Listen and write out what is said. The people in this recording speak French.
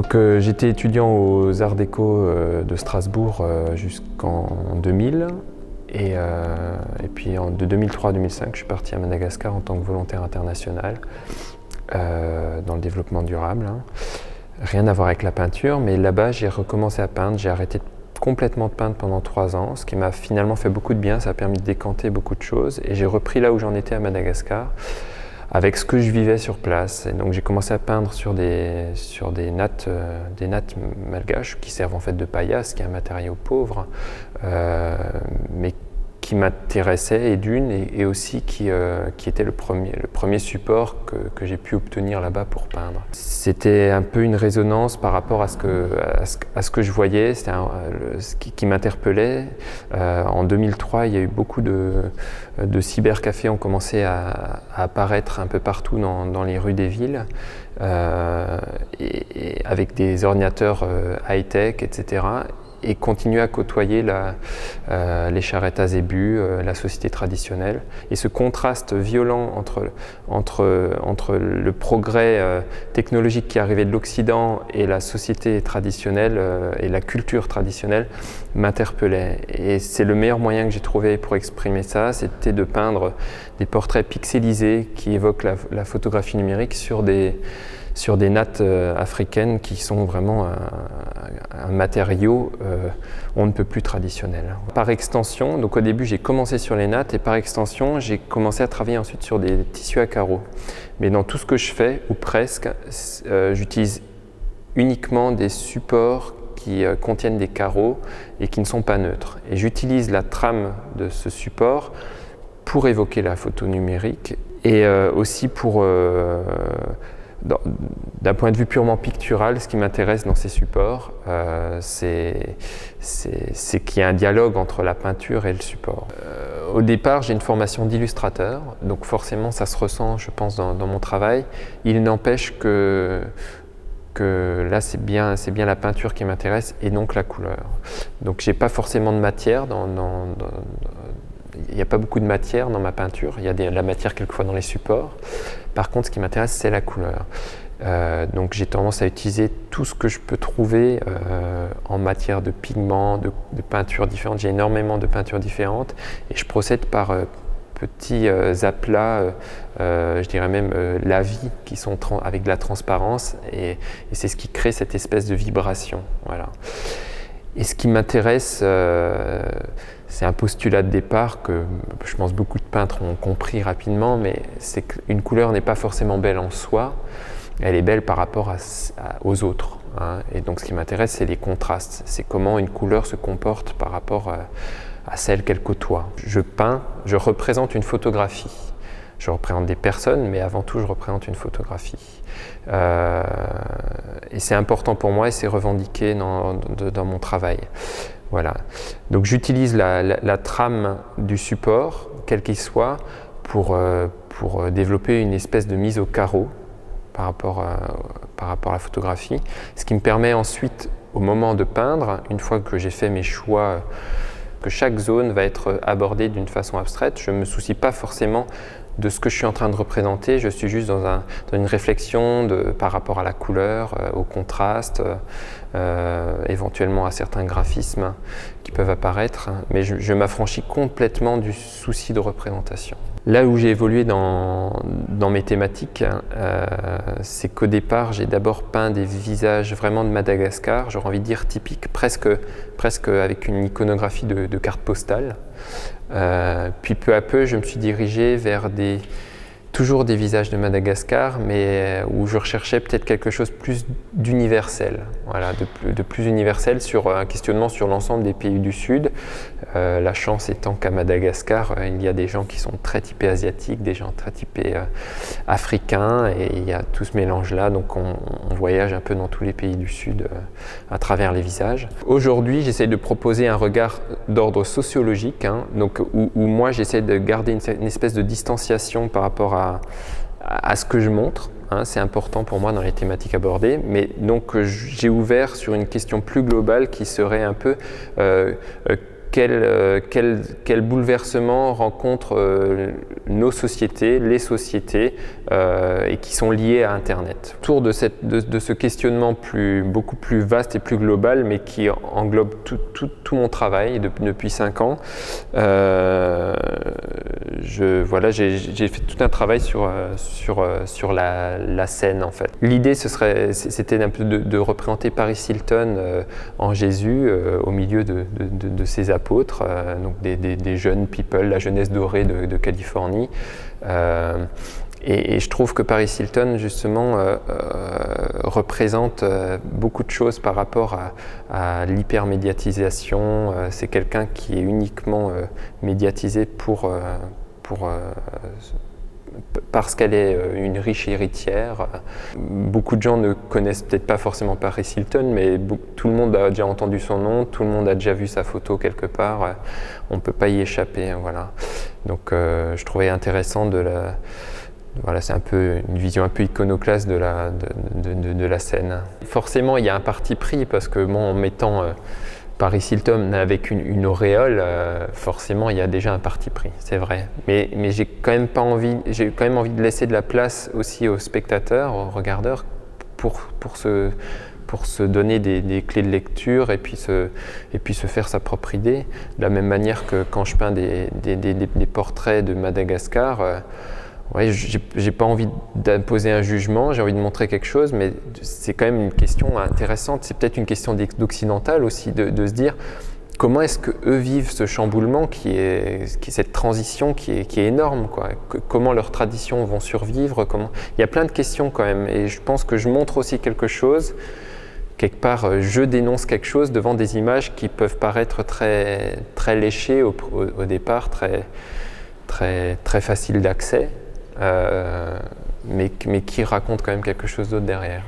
Donc j'étais étudiant aux Arts Déco de Strasbourg jusqu'en 2000 et puis de 2003 à 2005 je suis parti à Madagascar en tant que volontaire international dans le développement durable. Rien à voir avec la peinture, mais là-bas j'ai recommencé à peindre, j'ai arrêté complètement de peindre pendant 3 ans, ce qui m'a finalement fait beaucoup de bien, ça a permis de décanter beaucoup de choses et j'ai repris là où j'en étais à Madagascar avec ce que je vivais sur place. Et donc j'ai commencé à peindre sur des nattes malgaches qui servent en fait de paillasse, qui est un matériau pauvre, mais qui m'intéressait et aussi qui était le premier support que j'ai pu obtenir là-bas pour peindre. C'était un peu une résonance par rapport à ce que je voyais, c'était ce qui m'interpellait. En 2003, il y a eu beaucoup de cybercafés ont commencé à apparaître un peu partout dans les rues des villes, et avec des ordinateurs high-tech, etc. et continuer à côtoyer les charrettes à zébu, la société traditionnelle. Et ce contraste violent entre le progrès technologique qui arrivait de l'Occident et la société traditionnelle et la culture traditionnelle m'interpellait. Et c'est le meilleur moyen que j'ai trouvé pour exprimer ça, c'était de peindre des portraits pixelisés qui évoquent la photographie numérique sur des nattes africaines qui sont vraiment un matériau on ne peut plus traditionnel. Par extension, donc au début j'ai commencé sur les nattes et par extension j'ai commencé à travailler ensuite sur des tissus à carreaux. Mais dans tout ce que je fais, ou presque, j'utilise uniquement des supports qui contiennent des carreaux et qui ne sont pas neutres. Et j'utilise la trame de ce support pour évoquer la photo numérique et aussi pour d'un point de vue purement pictural, ce qui m'intéresse dans ces supports, c'est qu'il y a un dialogue entre la peinture et le support. Au départ, j'ai une formation d'illustrateur, donc forcément ça se ressent, je pense, dans mon travail. Il n'empêche que là, c'est bien la peinture qui m'intéresse et donc la couleur. Donc j'ai pas forcément de matière il n'y a pas beaucoup de matière dans ma peinture, il y a de la matière quelquefois dans les supports. Par contre, ce qui m'intéresse, c'est la couleur. Donc j'ai tendance à utiliser tout ce que je peux trouver en matière de pigments, de peintures différentes. J'ai énormément de peintures différentes et je procède par petits aplats, je dirais même lavis, qui sont avec de la transparence et c'est ce qui crée cette espèce de vibration. Voilà. Et ce qui m'intéresse, c'est un postulat de départ que je pense beaucoup de peintres ont compris rapidement, mais c'est qu'une couleur n'est pas forcément belle en soi, elle est belle par rapport aux autres. Hein. Et donc ce qui m'intéresse, c'est les contrastes, c'est comment une couleur se comporte par rapport à celle qu'elle côtoie. Je peins, je représente une photographie. Je représente des personnes, mais avant tout, je représente une photographie. Et c'est important pour moi et c'est revendiqué dans mon travail. Voilà. Donc j'utilise la trame du support, quel qu'il soit, pour développer une espèce de mise au carreau par rapport à la photographie. Ce qui me permet ensuite, au moment de peindre, une fois que j'ai fait mes choix, que chaque zone va être abordée d'une façon abstraite, je ne me soucie pas forcément de ce que je suis en train de représenter, je suis juste dans une réflexion par rapport à la couleur, au contraste, éventuellement à certains graphismes qui peuvent apparaître, mais je m'affranchis complètement du souci de représentation. Là où j'ai évolué dans mes thématiques, c'est qu'au départ, j'ai d'abord peint des visages vraiment de Madagascar, j'aurais envie de dire typiques, presque avec une iconographie de carte postale. Puis peu à peu, je me suis dirigé vers toujours des visages de Madagascar, mais où je recherchais peut-être quelque chose plus d'universel, voilà, de plus universel sur un questionnement sur l'ensemble des pays du Sud. La chance étant qu'à Madagascar, il y a des gens qui sont très typés asiatiques, des gens très typés africains, et il y a tout ce mélange-là, donc on voyage un peu dans tous les pays du Sud à travers les visages. Aujourd'hui, j'essaie de proposer un regard d'ordre sociologique, hein, donc, où moi j'essaie de garder une espèce de distanciation par rapport à ce que je montre, hein, c'est important pour moi dans les thématiques abordées, mais donc j'ai ouvert sur une question plus globale qui serait un peu quel bouleversement rencontrent nos sociétés, les sociétés, et qui sont liées à Internet. Autour de ce questionnement beaucoup plus vaste et plus global, mais qui englobe tout mon travail depuis 5 ans, j'ai fait tout un travail sur la scène en fait. L'idée c'était un peu de représenter Paris Hilton en Jésus, au milieu de ses apôtres, donc des jeunes people, la jeunesse dorée de Californie. Et je trouve que Paris Hilton, justement, représente beaucoup de choses par rapport à l'hypermédiatisation. C'est quelqu'un qui est uniquement médiatisé parce qu'elle est une riche héritière. Beaucoup de gens ne connaissent peut-être pas forcément Paris Hilton, mais tout le monde a déjà entendu son nom, tout le monde a déjà vu sa photo quelque part. On ne peut pas y échapper, voilà. Donc je trouvais intéressant voilà, c'est un peu une vision un peu iconoclaste de la scène. Forcément, il y a un parti pris parce que en mettant Paris Hilton avec une auréole, forcément, il y a déjà un parti pris, c'est vrai. Mais j'ai quand même envie de laisser de la place aussi aux spectateurs, aux regardeurs, pour se donner des clés de lecture et puis se faire sa propre idée. De la même manière que quand je peins des portraits de Madagascar, ouais, j'ai pas envie d'imposer un jugement, j'ai envie de montrer quelque chose, mais c'est quand même une question intéressante. C'est peut-être une question d'occidental aussi, de se dire comment est-ce qu'eux vivent ce chamboulement cette transition qui est énorme, quoi. Comment leurs traditions vont survivre, Il y a plein de questions quand même, et je pense que je montre aussi quelque chose. Quelque part, je dénonce quelque chose devant des images qui peuvent paraître très, très léchées au départ, très, très, très faciles d'accès. Mais qui raconte quand même quelque chose d'autre derrière.